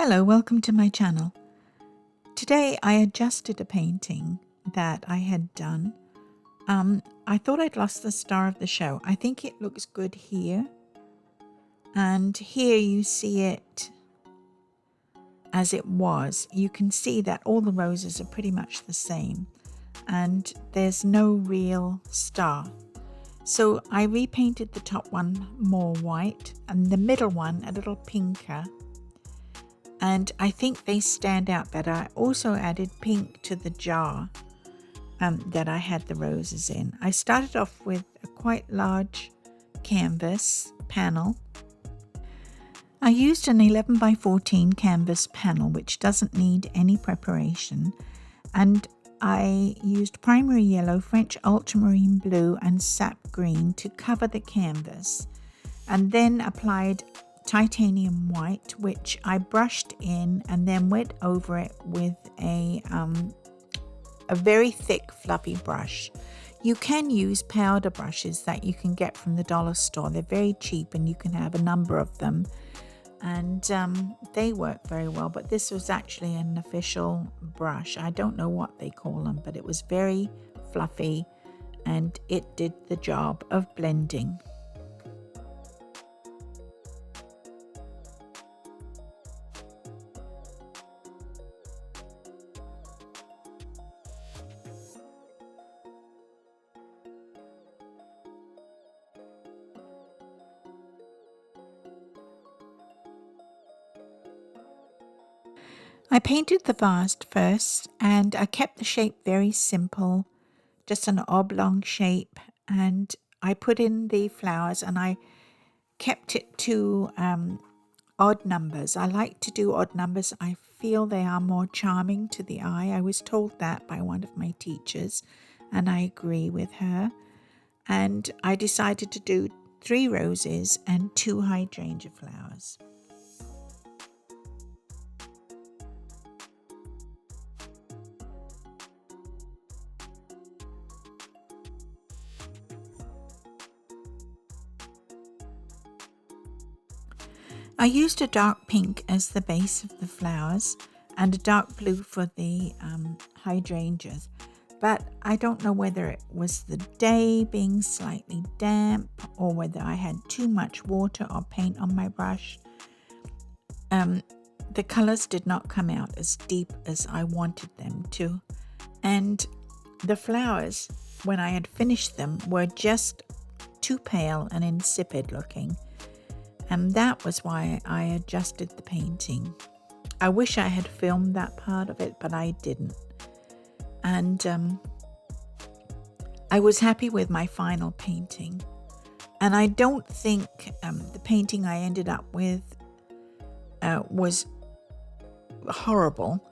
Hello, welcome to my channel. Today I adjusted a painting that I had done. I thought I'd lost the star of the show. I think it looks good here. And here you see it as it was. You can see that all the roses are pretty much the same. And there's no real star. So I repainted the top one more white and the middle one a little pinker. And I think they stand out better. I also added pink to the jar that I had the roses in. I started off with a quite large canvas panel. I used an 11 by 14 canvas panel, which doesn't need any preparation. And I used primary yellow, French ultramarine blue, and sap green to cover the canvas. And then applied titanium white, which I brushed in and then went over it with a very thick fluffy brush. You can use powder brushes that you can get from the dollar store. They're very cheap and you can have a number of them, and they work very well, but this was actually an official brush. I don't know what they call them, but it was very fluffy and it did the job of blending. I painted the vase first and I kept the shape very simple, just an oblong shape, and I put in the flowers and I kept it to odd numbers. I like to do odd numbers. I feel they are more charming to the eye. I was told that by one of my teachers and I agree with her. And I decided to do 3 roses and 2 hydrangea flowers. I used a dark pink as the base of the flowers and a dark blue for the hydrangeas, but I don't know whether it was the day being slightly damp or whether I had too much water or paint on my brush. The colors did not come out as deep as I wanted them to, and the flowers, when I had finished them, were just too pale and insipid looking. And that was why I adjusted the painting. I wish I had filmed that part of it, but I didn't. And I was happy with my final painting. And I don't think the painting I ended up with was horrible,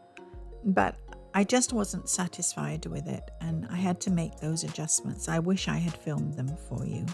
but I just wasn't satisfied with it, and I had to make those adjustments. I wish I had filmed them for you.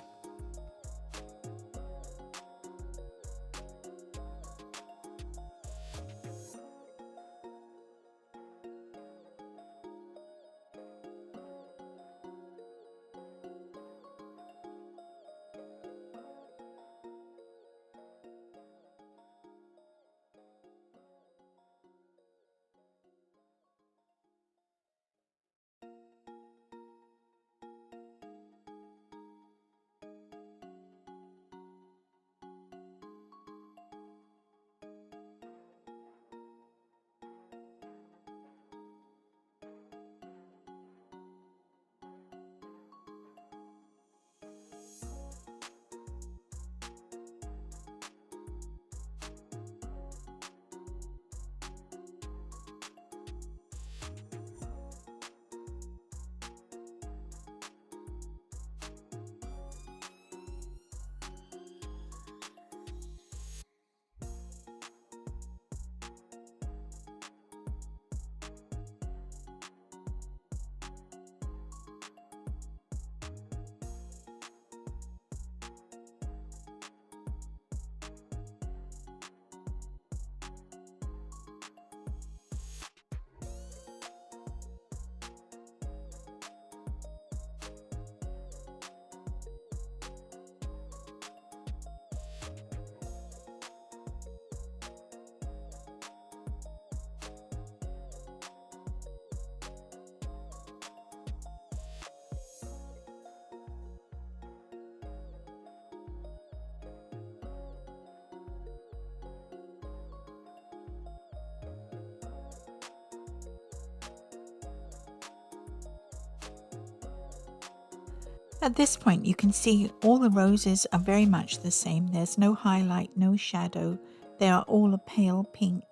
At this point, you can see all the roses are very much the same. There's no highlight, no shadow. They are all a pale pink.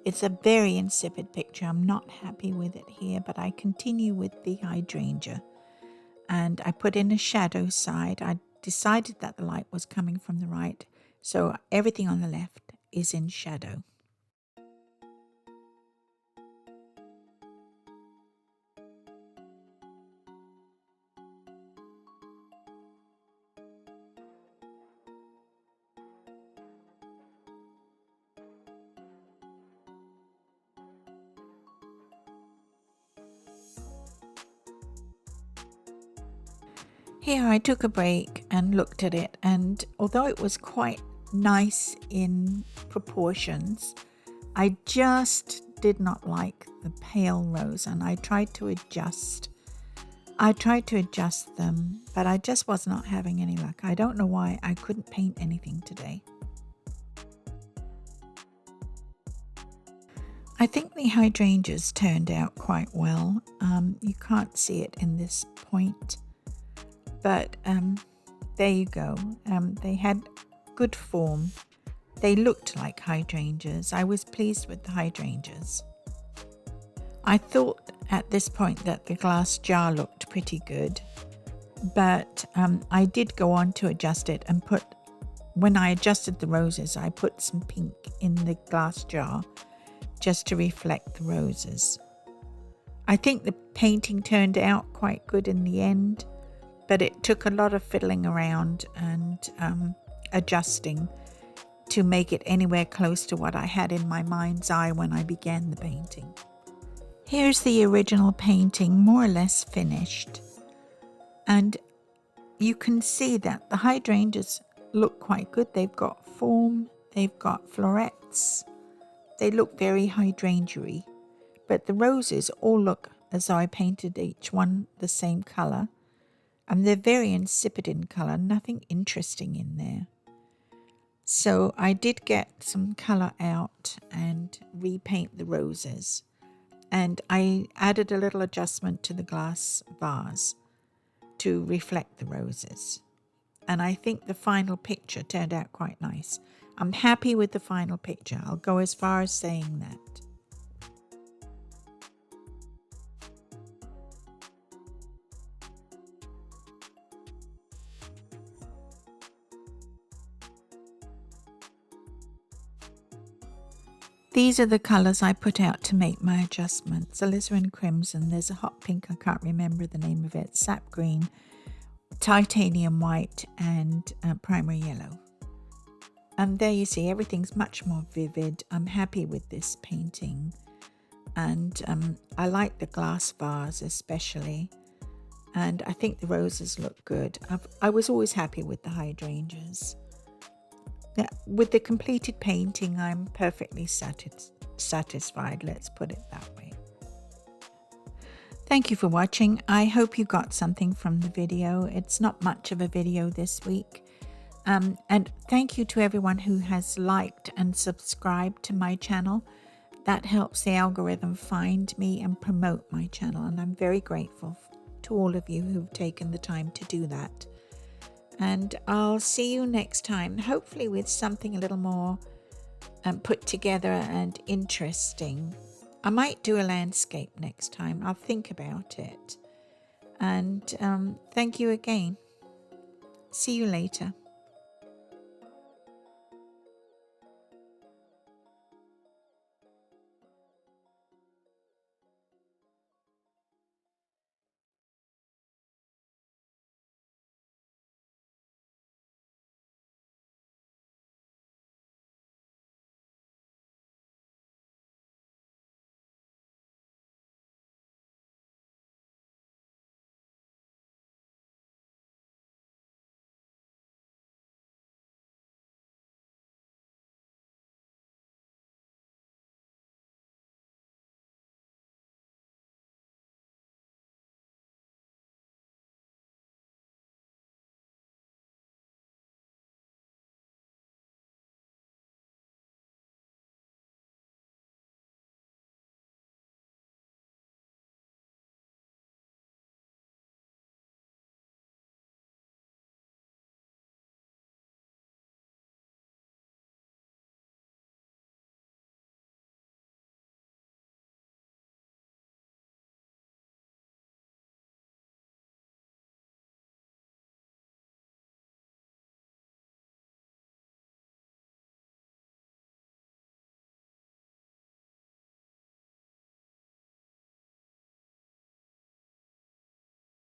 It's a very insipid picture. I'm not happy with it here, but I continue with the hydrangea. And I put in a shadow side. I decided that the light was coming from the right, so everything on the left is in shadow. Here I took a break and looked at it, and although it was quite nice in proportions, I just did not like the pale rose, and I tried to adjust them, but I just was not having any luck. I don't know why I couldn't paint anything today. I think the hydrangeas turned out quite well. You can't see it in this point, but there you go. They had good form. They looked like hydrangeas. I was pleased with the hydrangeas. I thought at this point that the glass jar looked pretty good, but I did go on to adjust it and when I adjusted the roses, I put some pink in the glass jar just to reflect the roses. I think the painting turned out quite good in the end, but it took a lot of fiddling around and adjusting to make it anywhere close to what I had in my mind's eye when I began the painting. Here's the original painting, more or less finished. And you can see that the hydrangeas look quite good. They've got form, they've got florets. They look very hydrangea-y. But the roses all look as though I painted each one the same colour. And they're very insipid in colour, nothing interesting in there. So I did get some colour out and repaint the roses. And I added a little adjustment to the glass vase to reflect the roses. And I think the final picture turned out quite nice. I'm happy with the final picture. I'll go as far as saying that. These are the colours I put out to make my adjustments. Alizarin crimson, there's a hot pink, I can't remember the name of it, sap green, titanium white and primary yellow. And there you see everything's much more vivid. I'm happy with this painting, and I like the glass vase especially, and I think the roses look good. I was always happy with the hydrangeas. With the completed painting, I'm perfectly satisfied, let's put it that way. Thank you for watching. I hope you got something from the video. It's not much of a video this week. And thank you to everyone who has liked and subscribed to my channel. That helps the algorithm find me and promote my channel, and I'm very grateful to all of you who've taken the time to do that. And I'll see you next time, hopefully with something a little more put together and interesting. I might do a landscape next time. I'll think about it. And thank you again. See you later.